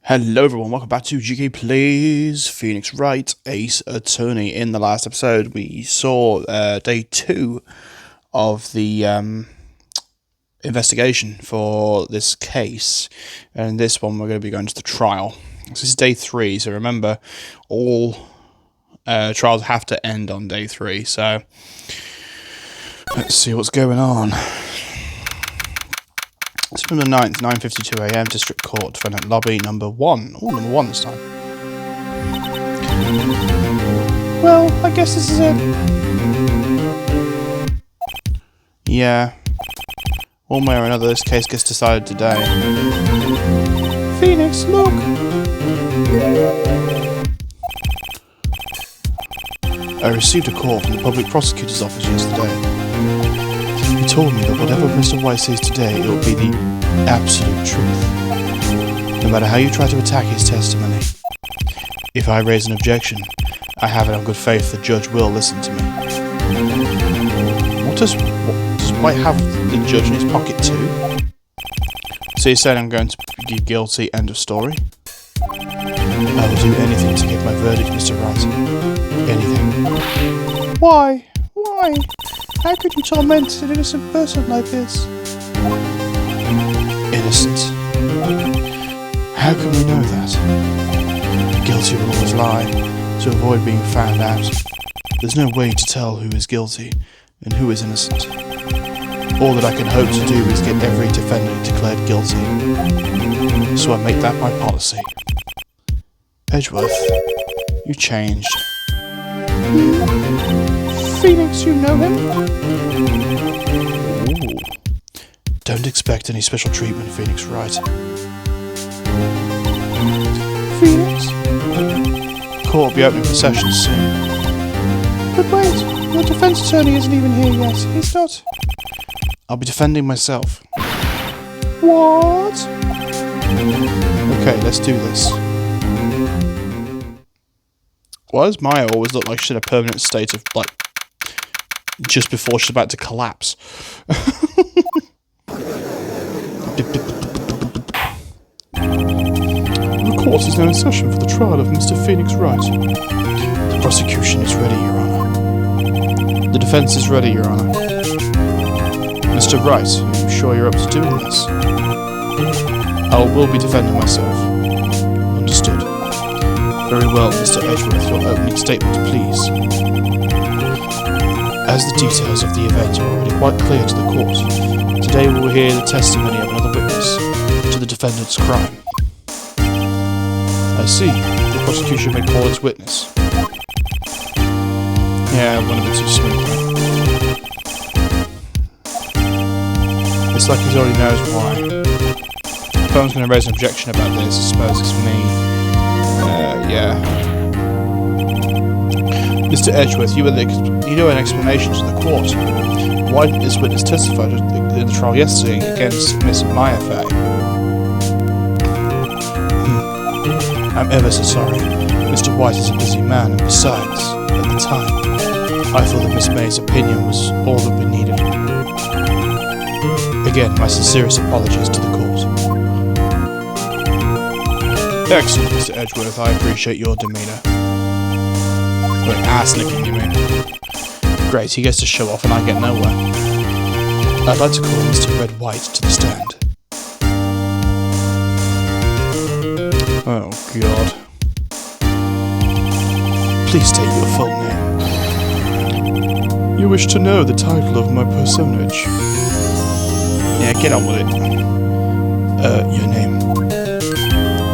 Hello everyone, welcome back to GK Plays Phoenix Wright, Ace Attorney. In the last episode we saw day 2 of the investigation for this case, and in this one we're going to be going to the trial. This is day 3, so remember all trials have to end on day 3, so let's see what's going on. September 9th, 9:52 AM, District Court, Defendant Lobby, number 1. Oh, number 1 this time. Well, I guess this is it. Yeah. One way or another, this case gets decided today. Phoenix, look! I received a call from the public prosecutor's office yesterday. He told me that whatever Mr. White says today, it will be the absolute truth, no matter how you try to attack his testimony. If I raise an objection, I have it on good faith the judge will listen to me. What does White have the judge in his pocket too? So you said I'm going to be guilty, end of story? I will do anything to get my verdict, Mr. Wright. Anything. Why? Why? How could you torment an innocent person like this? Innocent? How can we know that? The guilty will always lie, to avoid being found out. There's no way to tell who is guilty and who is innocent. All that I can hope to do is get every defendant declared guilty. So I make that my policy. Edgeworth, you changed. Phoenix, you know him? Ooh. Don't expect any special treatment, Phoenix Wright. Phoenix? Court will be opening for sessions soon. But wait, your defense attorney isn't even here yet. He's not. I'll be defending myself. What? Okay, let's do this. Why does Maya always look like she's in a permanent state of, like, just before she's about to collapse? The court is now in session for the trial of Mr. Phoenix Wright. The prosecution is ready, Your Honor. The defense is ready, Your Honor. Mr. Wright, are you sure you're up to doing this? I will be defending myself. Understood. Very well, Mr. Edgeworth, your opening statement, please. As the details of the event are already quite clear to the court, today we will hear the testimony of another witness to the defendant's crime. I see. The prosecution may call its witness. Yeah, I went a bit too smoothly. It's like he already knows why. If I was going to raise an objection about this, I suppose it's me. Yeah. Mr. Edgeworth, you owe an explanation to the court. Why didn't this witness testify in the trial yesterday against Miss Maya Fay? I'm ever so sorry. Mr. White is a busy man, and besides, at the time, I thought that Miss May's opinion was all that we needed. Again, my sincerest apologies to the court. Excellent, Mr. Edgeworth, I appreciate your demeanour. Like ass-licking, you mean? Great, he gets to show off and I get nowhere. I'd like to call Mr. Red White to the stand. Oh, God. Please state your full name. You wish to know the title of my personage? Yeah, get on with it. Your name.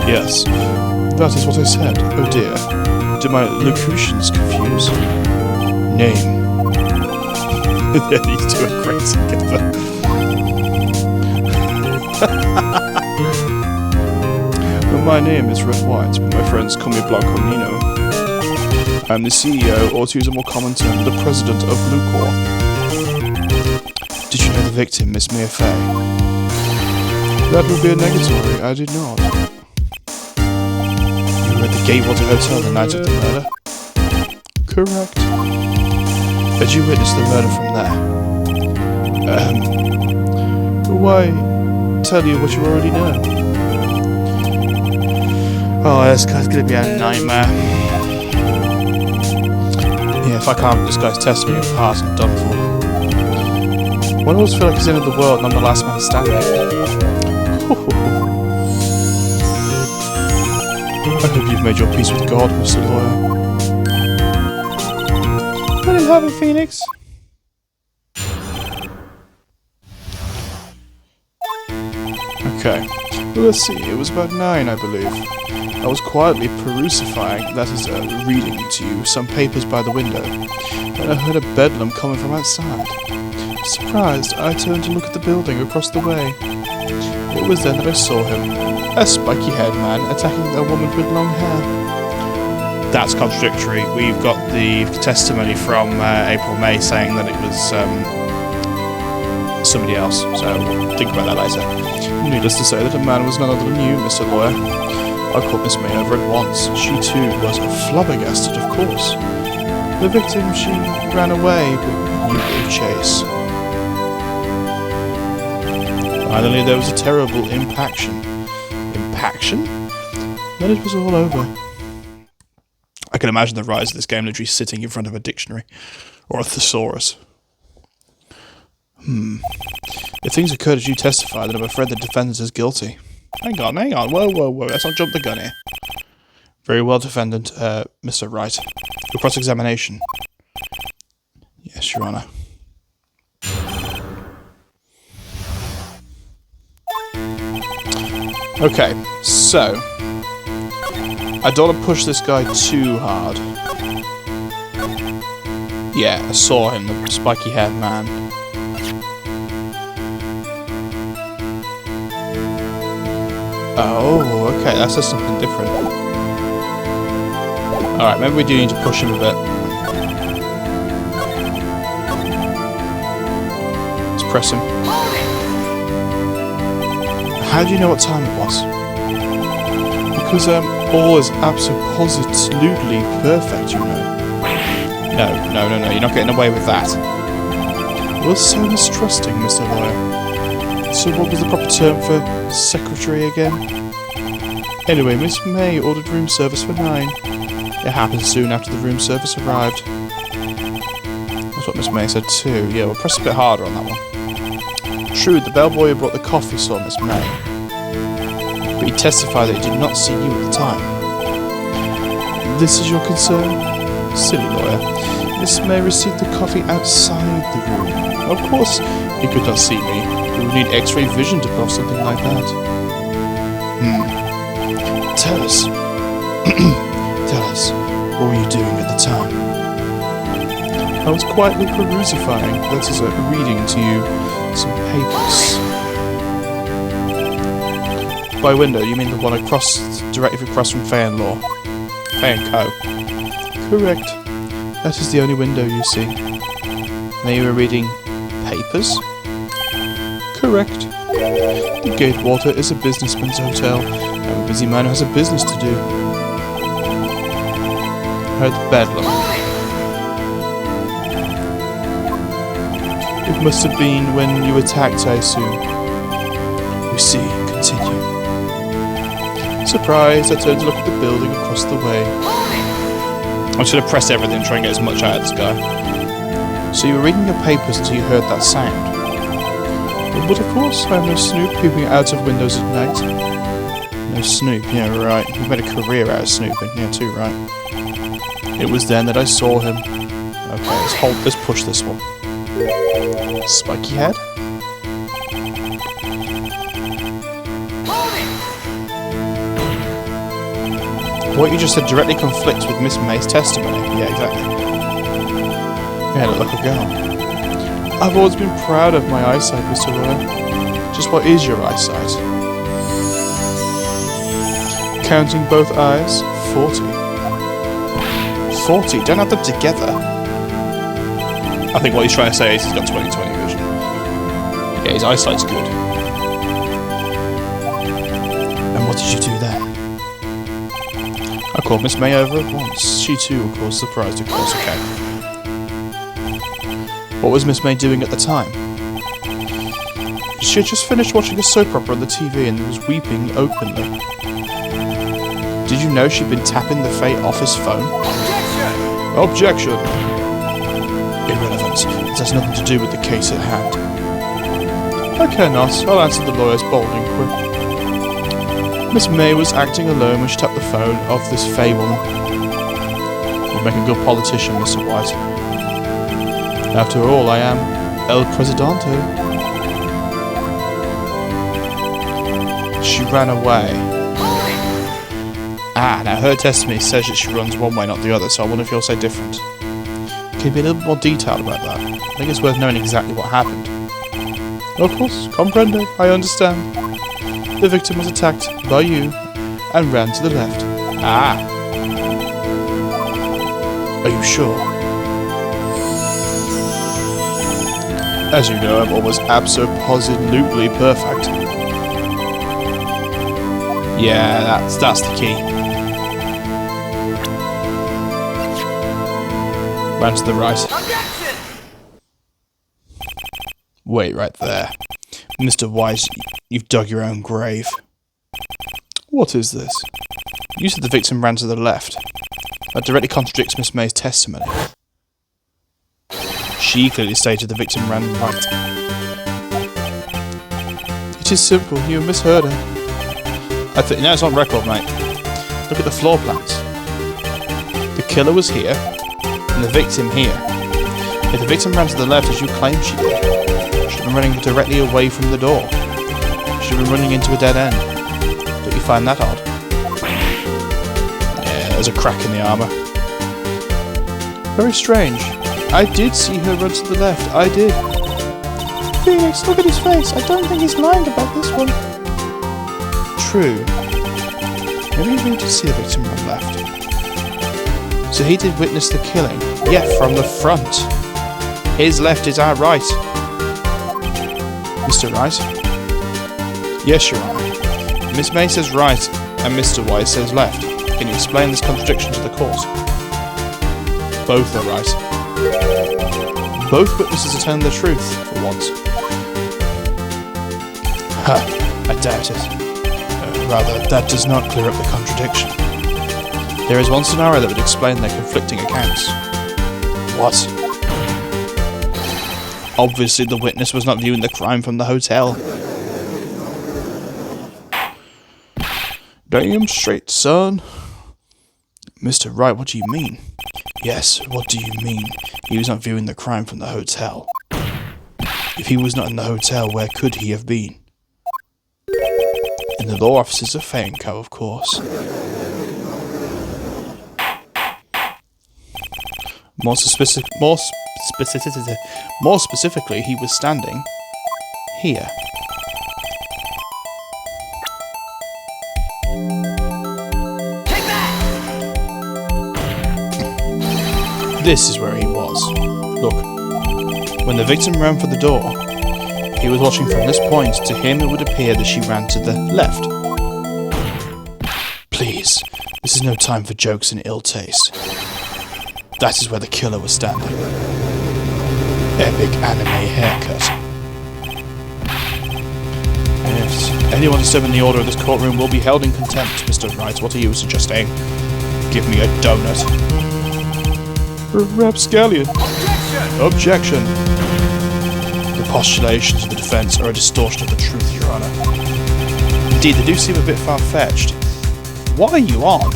Yes, that is what I said. Oh dear. Do my locutions confuse? Name. These two are great together. Well, my name is Red White, but my friends call me Blanco Nino. I'm the CEO, or to use a more common term, the president of Blue Corps. Did you know the victim, Miss Maya Fay? That would be a negatory. I did not. You were at the Gatewater Hotel the night of the murder? Correct. Did you witness the murder from there? Why tell you what you already know? Oh, this guy's gonna be a nightmare. Yeah, if I can't, this guy's testing me apart, I'm done for. One always feel like he's the end of the world and I'm the last man standing. I hope you've made your peace with God, Mr. Lawyer. Let him have it, Phoenix. Okay, well, let's see, it was about 9, I believe. I was quietly perusifying, that is, reading to you, some papers by the window, when I heard a bedlam coming from outside. Surprised, I turned to look at the building across the way. It was then that I saw him, a spiky-haired man attacking a woman with long hair. That's contradictory. We've got the testimony from April May saying that it was somebody else, so think about that later. Needless to say that the man was none other than you, Mr. Lawyer. I caught Miss May over at once. She too was flabbergasted, of course. The victim, she ran away, but you gave chase. Finally, there was a terrible impaction. Impaction? Then it was all over. I can imagine the rise of this game literally sitting in front of a dictionary. Or a thesaurus. If things occurred as you testify, then I'm afraid the defendant is guilty. Hang on. Whoa. Let's not jump the gun here. Very well, defendant, Mr. Wright. Your cross-examination. Yes, Your Honour. Okay, so I don't want to push this guy too hard. Yeah, I saw him, the spiky-haired man. Oh, okay, that says something different. Alright, maybe we do need to push him a bit. Let's press him. How do you know what time it was? Because all is absolutely perfect, you know. No, you're not getting away with that. You're so mistrusting, Mr. Lawyer. So what was the proper term for secretary again? Anyway, Miss May ordered room service for 9. It happened soon after the room service arrived. That's what Miss May said too. Yeah, we'll press a bit harder on that one. True, the bellboy who brought the coffee saw Miss May. But he testified that he did not see you at the time. This is your concern? Silly lawyer. Miss May received the coffee outside the room. Of course, he could not see me. We would need X-ray vision to prove something like that. Tell us. Tell us, what were you doing at the time? I was quietly perusifying, that is, reading to you some papers. By window, you mean the one directly across from Fay and Law? Fay and Co. Correct. That is the only window you see. Now you were reading papers? Correct. The Gatewater is a businessman's hotel. I'm a busy man who has a business to do. Heard the bedlam. It must have been when you attacked, I assume. We see. Continue. Surprised, I turned to look at the building across the way. I'm just going to press everything and try and get as much out of this guy. So you were reading your papers until you heard that sound. But of course, I'm no snoop peeping out of windows at night. No snoop, yeah, right. You've made a career out of snooping, yeah, too, right. It was then that I saw him. Okay, let's push this one. Spiky head? What you just said directly conflicts with Miss May's testimony. Yeah, exactly. You had a look a girl. I've always been proud of my eyesight, Mr. Lawyer. Just what is your eyesight? Counting both eyes, 40. 40? Don't have them together. I think what he's trying to say is he's got 20/20 vision. Yeah, his eyesight's good. And what did you do then? I called Miss May over at once. She too, of course, surprised, of course, okay. What was Miss May doing at the time? She had just finished watching a soap opera on the TV and was weeping openly. Did you know she'd been tapping the Fate office phone? Objection! Irrelevant. It has nothing to do with the case at hand. I care not. I'll answer the lawyer's bold inquiry. Miss May was acting alone when she tapped the phone of this Fay woman. You make a good politician, Mr. White. After all, I am El Presidente. She ran away. Ah, now her testimony says that she runs one way, not the other, so I wonder if you'll say different. Can you be a little more detailed about that? I think it's worth knowing exactly what happened. Of course, comprende, I understand. The victim was attacked by you and ran to the left. Ah! Are you sure? As you know, I'm almost abso-positively perfect. Yeah, that's the key. Ran to the right. Wait right there. Mr. White, you've dug your own grave. What is this? You said the victim ran to the left. That directly contradicts Miss May's testimony. She clearly stated the victim ran right. It is simple, you misheard her. I think now it's on record, mate. Look at the floor plans. The killer was here, and the victim here. If the victim ran to the left as you claimed she did, she'd been running directly away from the door. She'd been running into a dead end. Don't you find that odd? Yeah, there's a crack in the armour. Very strange. I did see her run to the left, I did. Phoenix, look at his face. I don't think he's lying about this one. True. Maybe he really did see the victim run left. So he did witness the killing. Yeah, from the front. His left is our right. Mr. Wright? Yes, Your Honour. Miss May says right, and Mr. White says left. Can you explain this contradiction to the court? Both are right. Both witnesses are telling the truth, for once. Ha, I doubt it. Rather, that does not clear up the contradiction. There is one scenario that would explain their conflicting accounts. What? Obviously, the witness was not viewing the crime from the hotel. Damn straight, son. Mr. Wright, what do you mean? Yes, what do you mean? He was not viewing the crime from the hotel. If he was not in the hotel, where could he have been? In the law offices of Fayenco, of course. More specifically, he was standing here. This is where he was. Look, when the victim ran for the door, he was watching from this point. To him, it would appear that she ran to the left. Please, this is no time for jokes and ill taste. That is where the killer was standing. Epic anime haircut. Yes, anyone disturbing the order of this courtroom will be held in contempt, Mr. Wright. What are you suggesting? Give me a donut. Rapscallion. Objection. The postulations of the defence are a distortion of the truth, Your Honour. Indeed, they do seem a bit far-fetched. What are you on?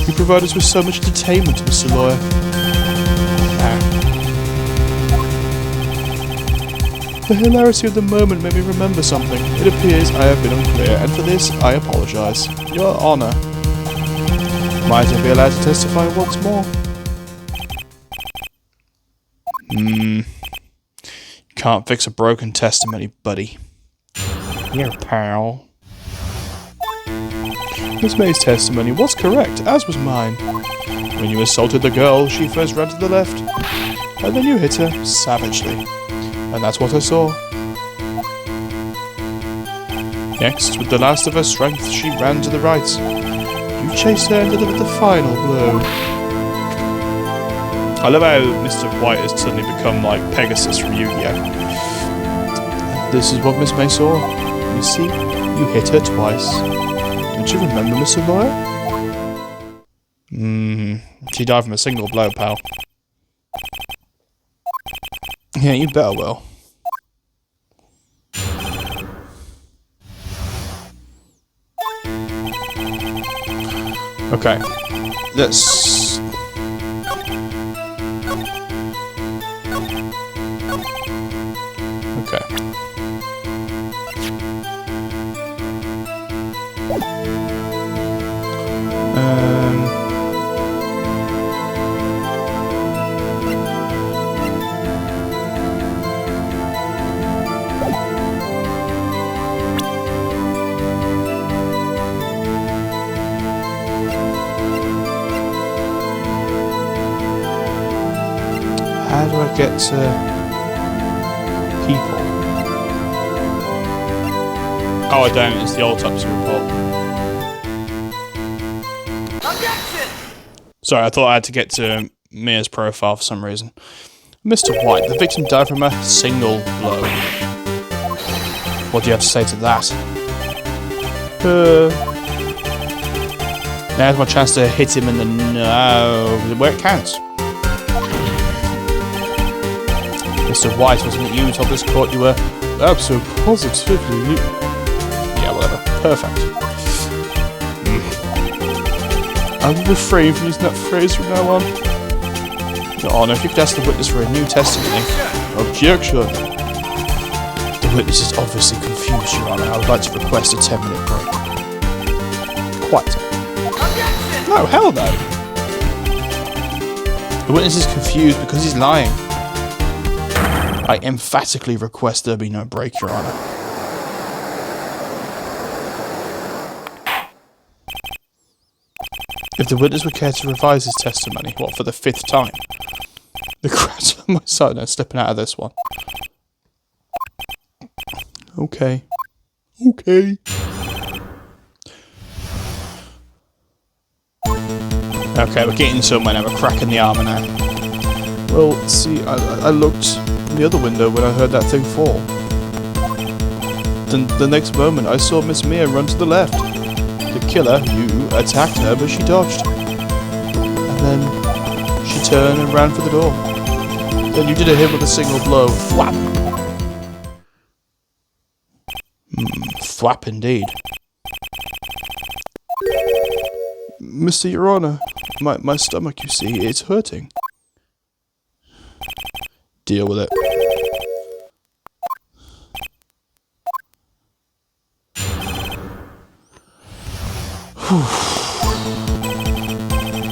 You provide us with so much entertainment, Mr. Lawyer. The hilarity of the moment made me remember something. It appears I have been unclear, and for this I apologise. Your Honour. Might I be allowed to testify once more? Can't fix a broken testimony, buddy. Here, pal. Miss May's testimony was correct, as was mine. When you assaulted the girl, she first ran to the left, and then you hit her savagely. And that's what I saw. Next, with the last of her strength, she ran to the right. You chased her and delivered the final blow. I love how Mr. White has suddenly become like Pegasus from Yu-Gi-Oh! This is what Miss May saw. You see, You hit her twice. Don't you remember, Mr. Lawyer? She died from a single blow, pal. Yeah, you better will. Okay, let's... Okay. How do I get to people? Oh, I don't. It's the autopsy report. Objection! Sorry, I thought I had to get to Mia's profile for some reason. Mr. White, the victim died from a single blow. What do you have to say to that? Now's my chance to hit him in the where it counts. Mr. White, wasn't it you who told this court you were absolutely positively... Yeah, whatever. Perfect. I will refrain from using that phrase from now on. Your Honour, if you could ask the witness for a new testimony... Objection! The witness is obviously confused, Your Honour. I would like to request a 10-minute break. Quite. No, hell no! The witness is confused because he's lying. I emphatically request there be no break, Your Honour. If the witness would care to revise his testimony, what, for the 5th time? The cracks on my side are slipping out of this one. Okay. Okay. Okay, we're getting somewhere now. We're cracking the armour now. Well, see, I looked in the other window when I heard that thing fall. Then the next moment, I saw Miss Mia run to the left. The killer, you, attacked her, but she dodged. And then she turned and ran for the door. Then you did a hit with a single blow. Thwap! Thwap indeed. Mr. Your Honour, my stomach, you see, it's hurting. Deal with it.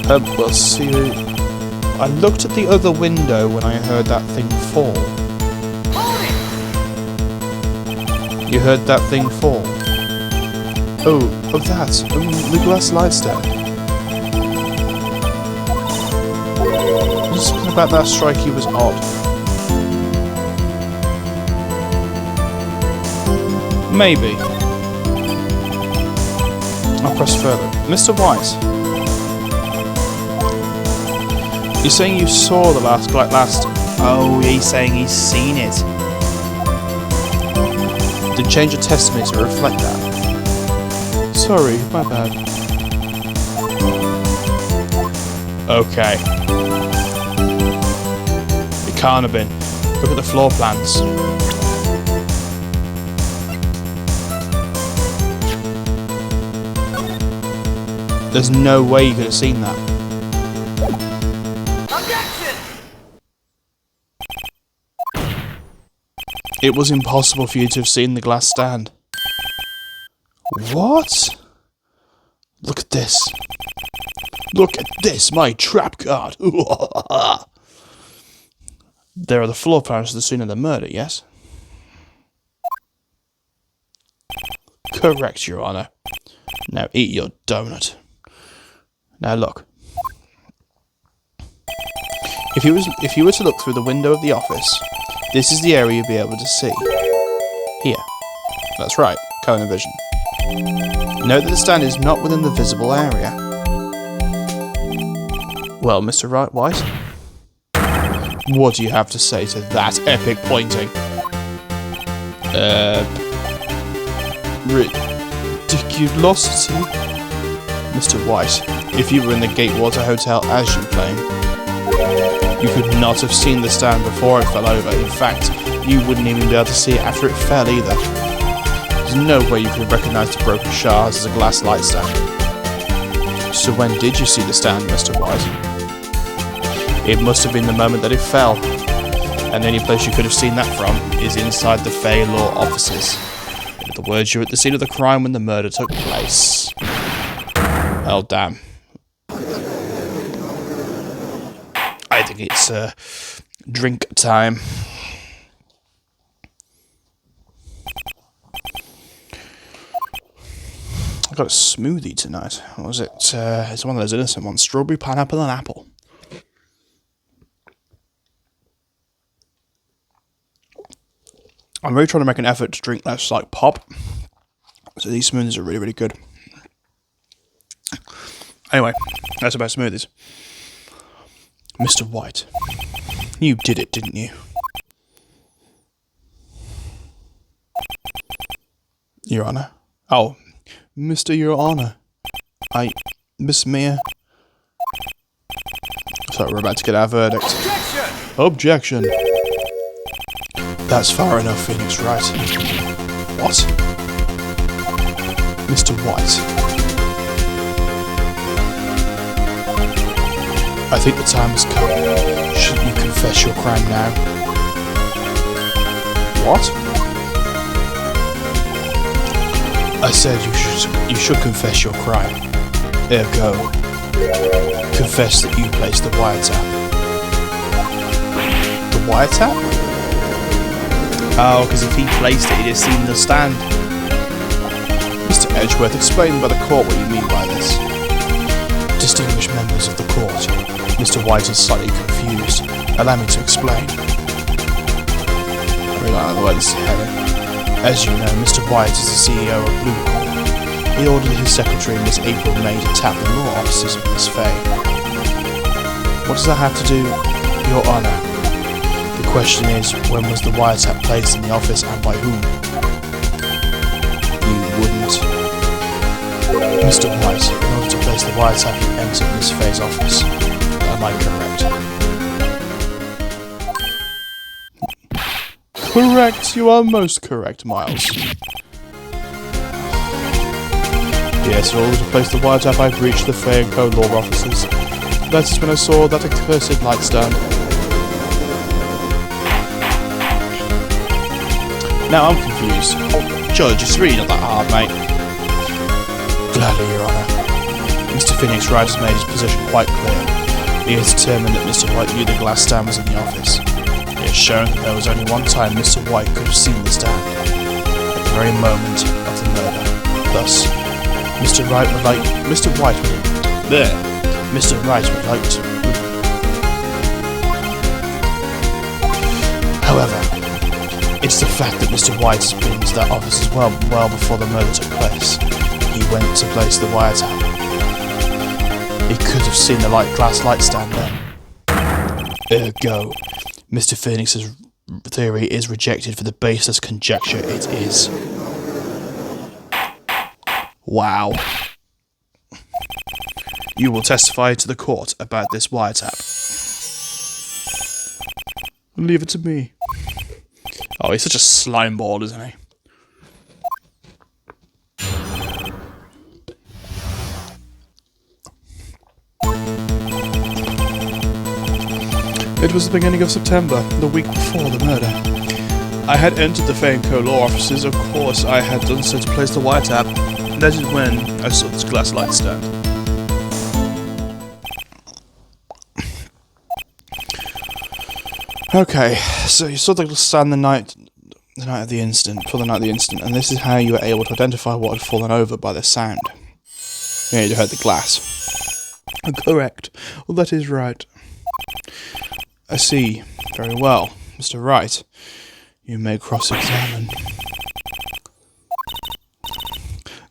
Well, see, I looked at the other window when I heard that thing fall. You heard that thing fall? Oh, that, the glass light stand. Something about that strikey was odd. Maybe. I'll press further. Mr. White. You're saying you saw the last... Oh, he's saying he's seen it. Did change your testimony to reflect that? Sorry, my bad. Okay. It can't have been. Look at the floor plans. There's no way you could have seen that. Objection! It was impossible for you to have seen the glass stand. What? Look at this. Look at this, my trap card. There are the floor plans to the scene of the murder, yes? Correct, Your Honour. Now eat your donut. Now look. If you were to look through the window of the office, this is the area you'll be able to see. Here. That's right, cone of vision. Note that the stand is not within the visible area. Well, Mr. White? What do you have to say to that epic pointing? ridiculosity. Mr. White, if you were in the Gatewater Hotel as you claim, you could not have seen the stand before it fell over. In fact, you wouldn't even be able to see it after it fell either. There's no way you could recognise the broken shards as a glass light stand. So when did you see the stand, Mr. White? It must have been the moment that it fell. And the only place you could have seen that from is inside the Fey Law offices. In other words, you're at the scene of the crime when the murder took place. Oh, damn. I think it's drink time. I got a smoothie tonight. What was it? It's one of those innocent ones. Strawberry, pineapple, and apple. I'm really trying to make an effort to drink less like pop. So these smoothies are really, really good. Anyway, that's about smoothies. Mr. White, you did it, didn't you? Your Honour. Oh, Mr. Your Honour. Miss Mia. So we're about to get our verdict. Objection! That's far enough, Phoenix Wright. What? Mr. White. I think the time has come. Shouldn't you confess your crime now? What? I said you should confess your crime. Ergo, confess that you placed the wiretap. The wiretap? Oh, because if he placed it, he'd have seen the stand. Mr. Edgeworth, explain by the court what you mean by this. Distinguished members of the court, Mr. White is slightly confused. Allow me to explain. I really like the way this is heading. As you know, Mr. White is the CEO of Blue Corp. He ordered his secretary, Miss April May, to tap the law offices of Miss Fay. What does that have to do, Your Honour? The question is, when was the wiretap placed in the office and by whom? You wouldn't. Mr. White, in order to place the wiretap, you entered Miss Fay's office. Am I correct? Correct, you are most correct, Miles. Yes, in order to place the wiretap, I breached the Fay & Co. law offices. That is when I saw that accursed light stand. Now I'm confused. Judge, it's really not that hard, mate. Gladly, Your Honour. Mr. Phoenix Wright has made his position quite clear. He has determined that Mr. White knew the glass stand was in the office. He has shown that there was only one time Mr. White could have seen the stand. At the very moment of the murder. Thus, Mr. Wright would like... Mr. Wright would like to... However, it's the fact that Mr. White has been to that office as well before the murder took place. He went to place the wiretap. He could have seen the glass light stand there. Ergo, Mr. Phoenix's theory is rejected for the baseless conjecture it is. Wow. You will testify to the court about this wiretap. Leave it to me. Oh, he's such a slime ball, isn't he? It was the beginning of September, the week before the murder. I had entered the Fay & Co. law offices. Of course, I had done so to place the wiretap. That is when I saw this glass light stand. Okay, so you saw the stand the night of the incident, and this is how you were able to identify what had fallen over by the sound. Yeah, you heard the glass. Correct. Well, that is right. I see. Very well. Mr. Wright, you may cross-examine.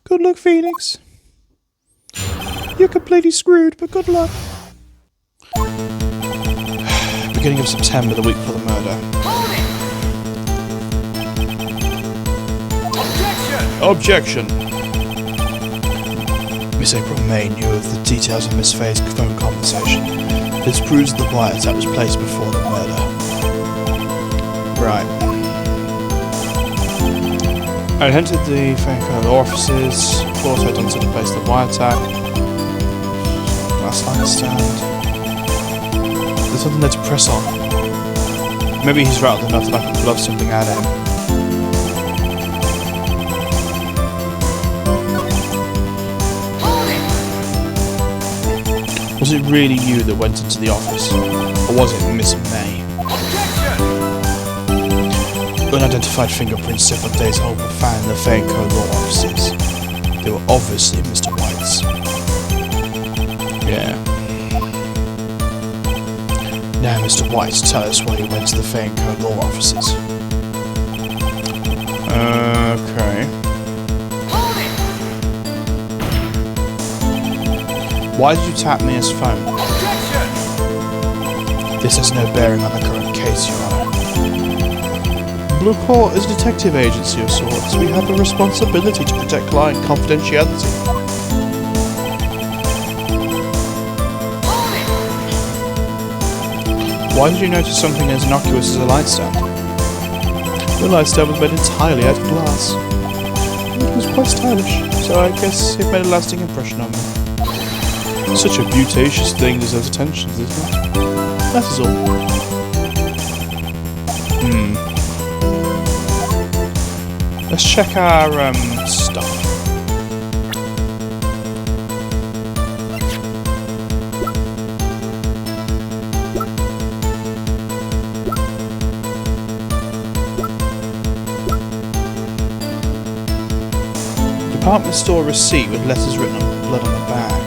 Good luck, Phoenix. You're completely screwed, but good luck. Beginning of September, the week before the murder. Objection! Miss April May knew of the details of Miss Faye's phone conversation. This proves the wiretap was placed before the murder. Right. I entered the Faye law offices. Of course, I'd done to place the wiretap. Last line stand. There's nothing there to press on. Maybe he's rattled enough that I can bluff something out of him. Was it really you that went into the office? Or was it Miss May? Unidentified fingerprints several days old were found in the Faye & Co. law offices. They were obviously Mr. White's. Yeah. Now, Mr. White, tell us why you went to the Faye & Co. law offices. Okay. Why did you tap Mia's phone? This has no bearing on the current case, Your Honor. Blue Court is a detective agency of sorts. We have a responsibility to protect client confidentiality. Why did you notice something as innocuous as a light stand? The light stand was made entirely out of glass. It was quite stylish, so I guess it made a lasting impression on me. Such a beauticious thing deserves attention, isn't it? That is all. Let's check our stuff. Department store receipt with letters written in blood on the back.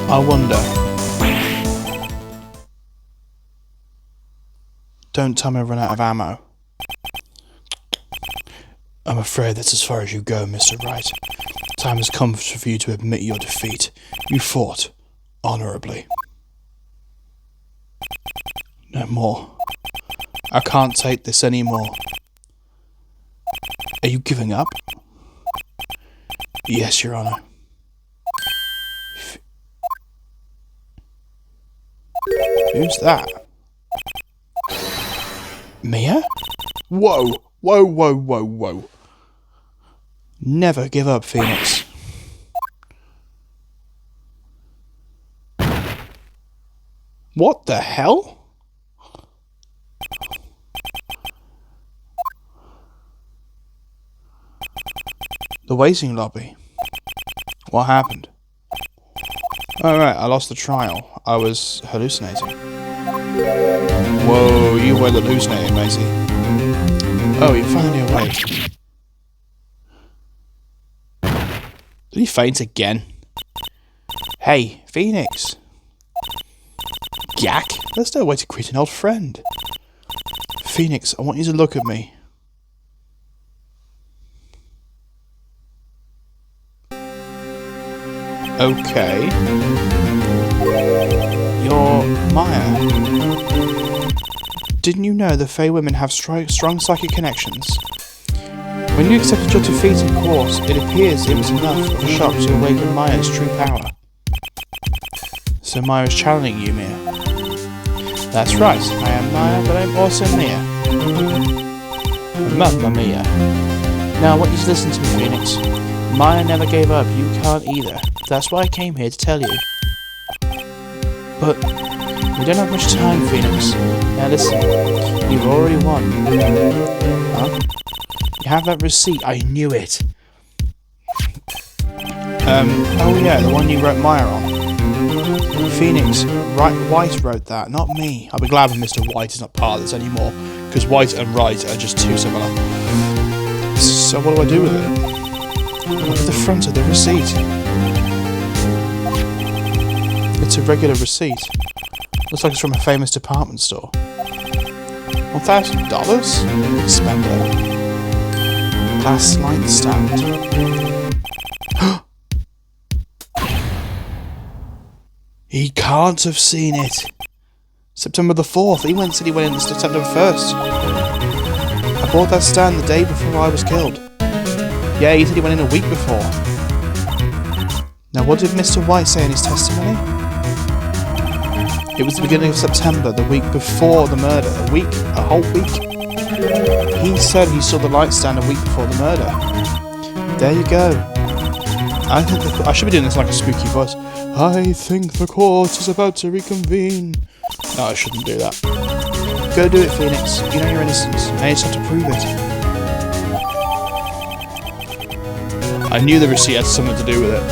I wonder. Don't tell me I've run out of ammo. I'm afraid that's as far as you go, Mr. Wright. Time has come for you to admit your defeat. You fought honourably. No more. I can't take this anymore. Are you giving up? Yes, Your Honour. Who's that? Mia? Whoa! Whoa, whoa, whoa, whoa. Never give up, Phoenix. What the hell? The waiting lobby. What happened? Oh right, I lost the trial. I was hallucinating. Whoa, you were hallucinating, Maisie. Oh, you're finally awake. Did he faint again? Hey, Phoenix. Yak? There's no way to greet an old friend. Phoenix, I want you to look at me. Okay. You're Maya. Didn't you know the Fey women have strong psychic connections? When you accepted your defeat in court, it appears it was enough of a shock to awaken Maya's true power. So Maya is challenging you, Mia. That's right, I am Maya, but I'm also Mia. Mamma Mia. Now I want you to listen to me, Phoenix. Maya never gave up, you can't either. That's why I came here to tell you. But we don't have much time, Phoenix. Now listen, you've already won. Huh? You have that receipt, I knew it. Oh yeah, the one you wrote Maya on. Phoenix, White wrote that, not me. I'll be glad when Mr. White is not part of this anymore, because White and Wright are just too similar. So what do I do with it? Look at the front of the receipt. It's a regular receipt. Looks like it's from a famous department store. $1,000? Big spender. Glass light stand. He can't have seen it. September the 4th. He said he went in September 1st. I bought that stand the day before I was killed. Yeah, he said he went in a week before. Now, what did Mr. White say in his testimony? It was the beginning of September, the week before the murder. A whole week. He said he saw the light stand a week before the murder. There you go. I think I should be doing this like a spooky voice. I think the court is about to reconvene. No, I shouldn't do that. Go do it, Phoenix. You know you're innocent. Now you just have to prove it. I knew the receipt had something to do with it.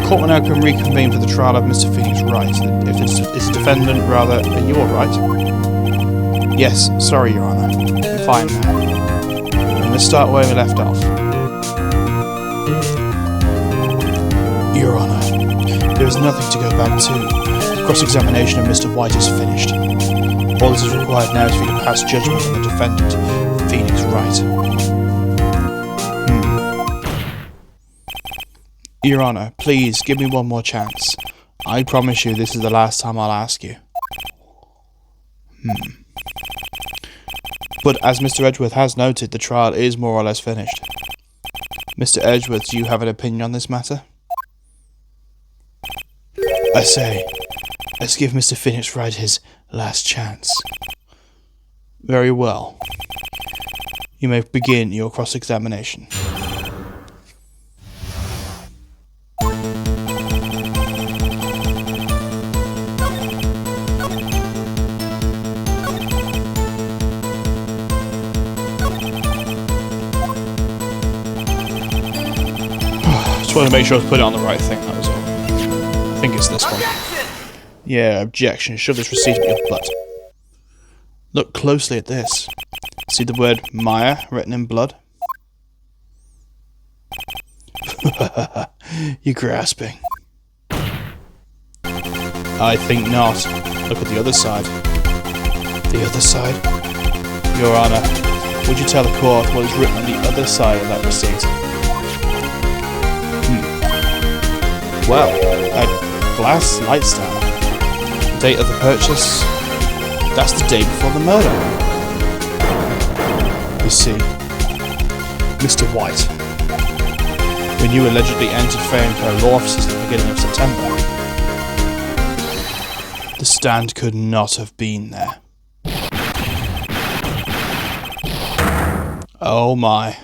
Court will now can reconvene for the trial of Mr. Phoenix Wright. If it's a defendant, rather, are you alright? Yes, sorry, Your Honour. I'm fine now. Let's start where we left off. Your Honour, there is nothing to go back to. The cross-examination of Mr. White is finished. All that is required now is for you to pass judgment on the defendant, Phoenix Wright. Your Honour, please, give me one more chance. I promise you this is the last time I'll ask you. But as Mr. Edgeworth has noted, the trial is more or less finished. Mr. Edgeworth, do you have an opinion on this matter? I say, let's give Mr. Phoenix Wright his last chance. Very well. You may begin your cross-examination. Just wanted to make sure I put it on the right thing, that was all. I think it's this one. Yeah, objection. Shove this receipt up your butt. Look closely at this. See the word Maya written in blood? You're grasping. I think not. Look at the other side. The other side? Your Honour, would you tell the court what is written on the other side of that receipt? Well, a glass light stand. The date of the purchase, that's the day before the murder. You see, Mr. White, when you allegedly entered Fairnco law offices at the beginning of September, the stand could not have been there. Oh my.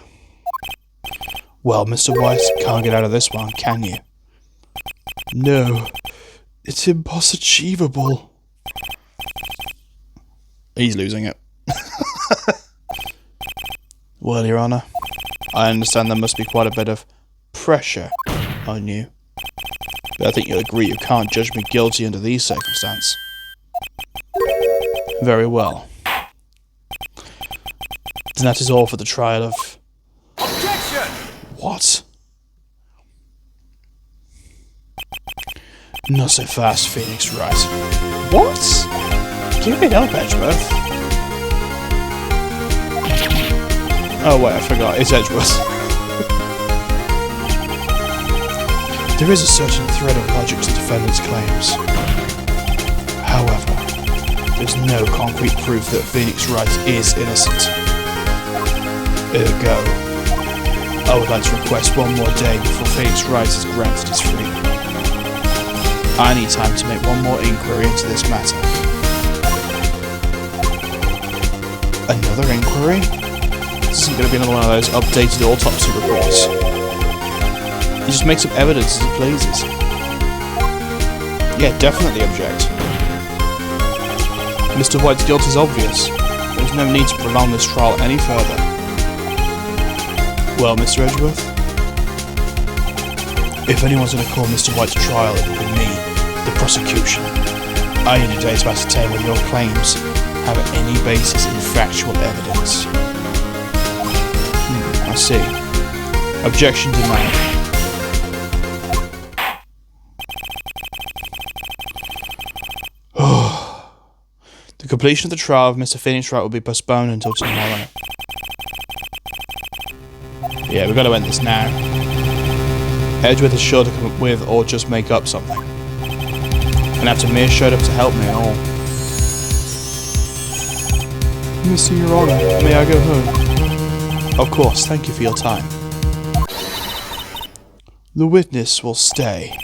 Well, Mr. White, can't get out of this one, can you? No, it's impossible. He's losing it. Well, Your Honour, I understand there must be quite a bit of pressure on you. But I think you'll agree you can't judge me guilty under these circumstances. Very well. Then that is all for the trial of... Objection! What? Not so fast, Phoenix Wright. What? Keep it up, Edgeworth. Oh wait, I forgot. It's Edgeworth. There is a certain thread of logic to the defendant's claims. However, there's no concrete proof that Phoenix Wright is innocent. Ergo, I would like to request one more day before Phoenix Wright is granted his freedom. I need time to make one more inquiry into this matter. Another inquiry? This isn't going to be another one of those updated autopsy reports. He just makes up evidence as he pleases. Yeah, definitely object. Mr. White's guilt is obvious. There's no need to prolong this trial any further. Well, Mr. Edgeworth? If anyone's going to call Mr. White to trial, it will be me, the prosecution. I need a day to ascertain whether your claims have any basis in factual evidence. I see. Objection denied. The completion of the trial of Mr. Phoenix Wright will be postponed until tomorrow. Yeah, we've got to end this now. Edgeworth is sure to come up with or just make up something. And after Mia showed up to help me and all. Mr. Your Honor, may I go home? Of course, thank you for your time. The witness will stay.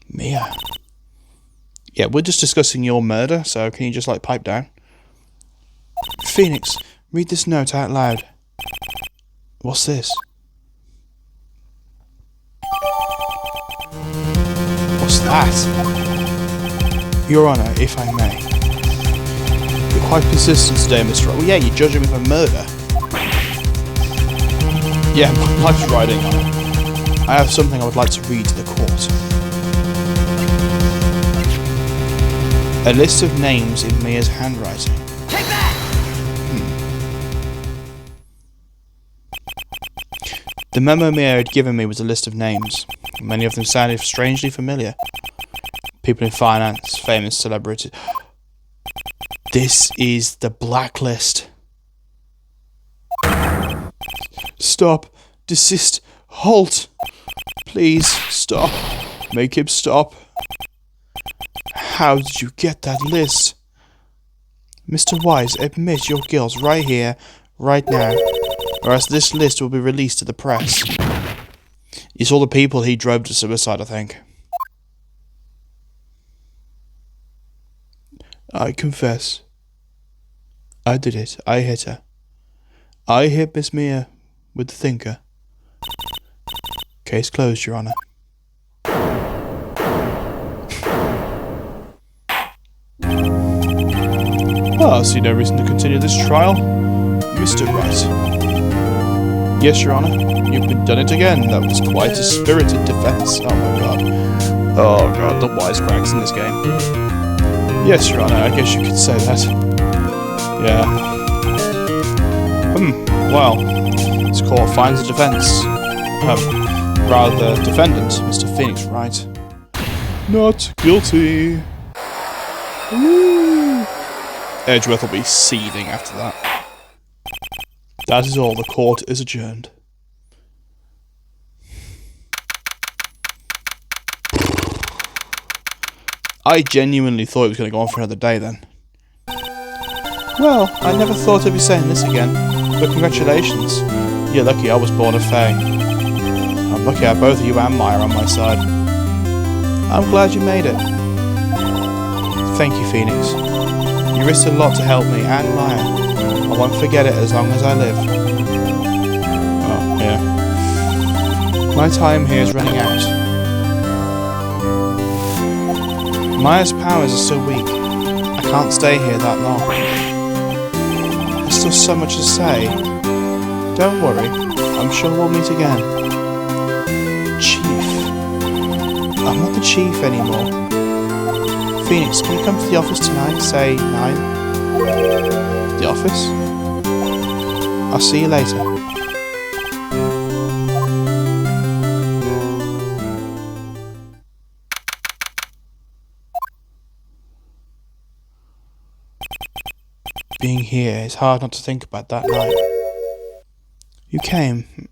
Mia. Yeah, we're just discussing your murder, so can you just, like, pipe down? Phoenix, read this note out loud. What's this? What's that? Your Honor, if I may. You're quite persistent today, Mr. Wright. Well, yeah, you're judging me for murder. Yeah, my life's riding on it. I have something I would like to read to the court. A list of names in Mia's handwriting. Take that! The memo Mia had given me was a list of names. Many of them sounded strangely familiar. People in finance, famous celebrities. This is the blacklist. Stop. Desist. Halt. Please, stop. Make him stop. How did you get that list? Mr. Wise, admit your guilt right here, right now, or else this list will be released to the press. It's all the people he drove to suicide, I think. I confess. I did it. I hit her. I hit Miss Mia with the thinker. Case closed, Your Honor. I see no reason to continue this trial. Mr. Wright. Yes, Your Honor. You've done it again. That was quite a spirited defense. Oh my god. Oh god, the wisecracks in this game. Yes, Your Honor, I guess you could say that. Yeah. Well, this court finds the defense. Rather, defendant, Mr. Phoenix Wright. Not guilty. Woo! Edgeworth will be seething after that. That is all. The court is adjourned. I genuinely thought it was going to go on for another day then. Well, I never thought I'd be saying this again, but congratulations. You're lucky I was born a Fae. I'm lucky I have both you and Maya on my side. I'm glad you made it. Thank you, Phoenix. You risked a lot to help me and Maya. I won't forget it as long as I live. Oh, yeah. My time here is running out. Maya's powers are so weak. I can't stay here that long. There's still so much to say. Don't worry. I'm sure we'll meet again. Chief. I'm not the chief anymore. Phoenix, can you come to the office tonight, say 9? The office? I'll see you later. Being here, it's hard not to think about that night. You came.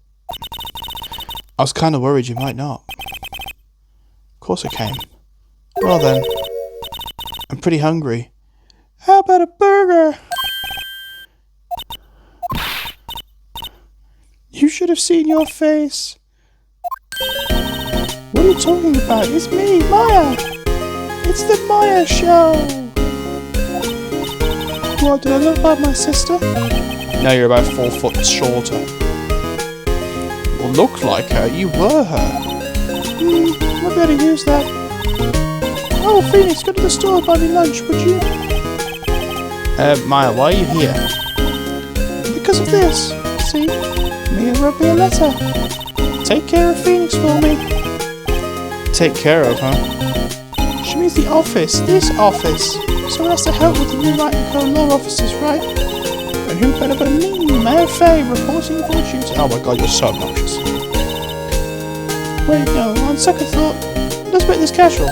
I was kind of worried you might not. Of course I came. Well then. I'm pretty hungry. How about a burger? You should have seen your face. What are you talking about? It's me, Maya. It's the Maya show. What, did I look like my sister? No, you're about 4 foot shorter. Well, look like her. You were her. I better use that. Oh, Phoenix, go to the store and buy me lunch, would you? Maya, why are you here? Because of this. See? Mia wrote me a letter. Take care of Phoenix for me. Take care of, huh? She means the office. This office. Someone has to help with the new Wright & Co. law officers, right? And who better but me, Mayor Faye, reporting for duty. Oh my god, you're so obnoxious. Wait, no, on second thought, let's make this casual.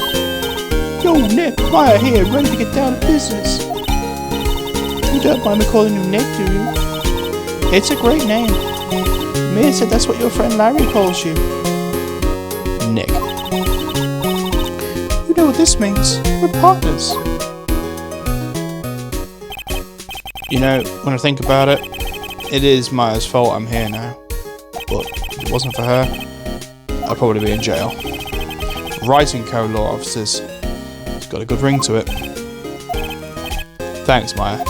Yo, Nick, Maya here, ready to get down to business. You don't mind me calling you Nick, do you? It's a great name. Amir said that's what your friend Larry calls you. Nick. You know what this means. We're partners. You know, when I think about it, it is Maya's fault I'm here now. But if it wasn't for her, I'd probably be in jail. Wright & Co. law officers. It's got a good ring to it. Thanks, Maya.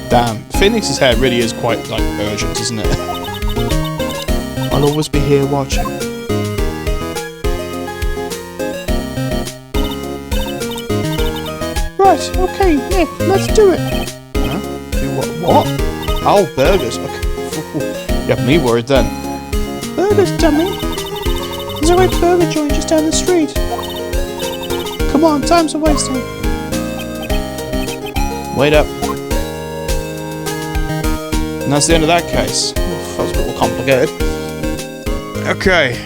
Damn, Phoenix's hair really is quite, like, urgent, isn't it? I'll always be here watching. Right, okay, Nick, let's do it. Huh? Do what? Oh, burgers. Okay. You have me worried then. Burgers, dummy. There's a Wright burger joint just down the street. Come on, time's a wasting. Wait up. And that's the end of that case. Oof, that was a little complicated. Okay.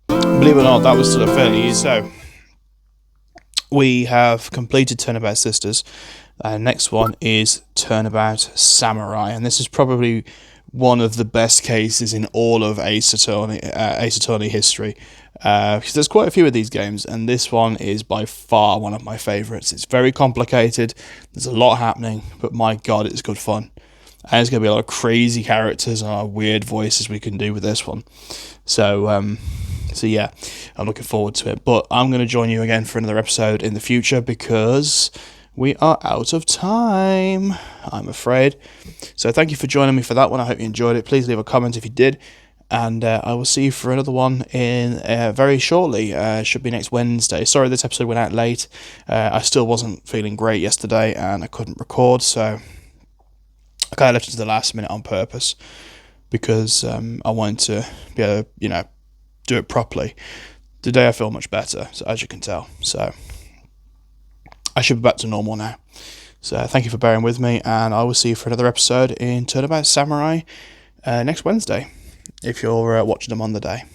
Believe it or not, that was still a fairly easy. So, we have completed Turnabout Sisters. Next one is Turnabout Samurai. And this is probably one of the best cases in all of Ace Attorney history. Because there's quite a few of these games, and this one is by far one of my favourites. It's very complicated. There's a lot happening, but my god, it's good fun. And there's going to be a lot of crazy characters and a lot of weird voices we can do with this one. So yeah, I'm looking forward to it. But I'm going to join you again for another episode in the future because we are out of time, I'm afraid. So thank you for joining me for that one. I hope you enjoyed it. Please leave a comment if you did. And I will see you for another one in very shortly. Should be next Wednesday. Sorry this episode went out late. I still wasn't feeling great yesterday and I couldn't record, so I kind of left it to the last minute on purpose because I wanted to be able to, do it properly. Today I feel much better, so as you can tell. So I should be back to normal now. So thank you for bearing with me, and I will see you for another episode in Turnabout Samurai next Wednesday, if you're watching them on the day.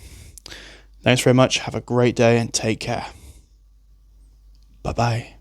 Thanks very much. Have a great day and take care. Bye-bye.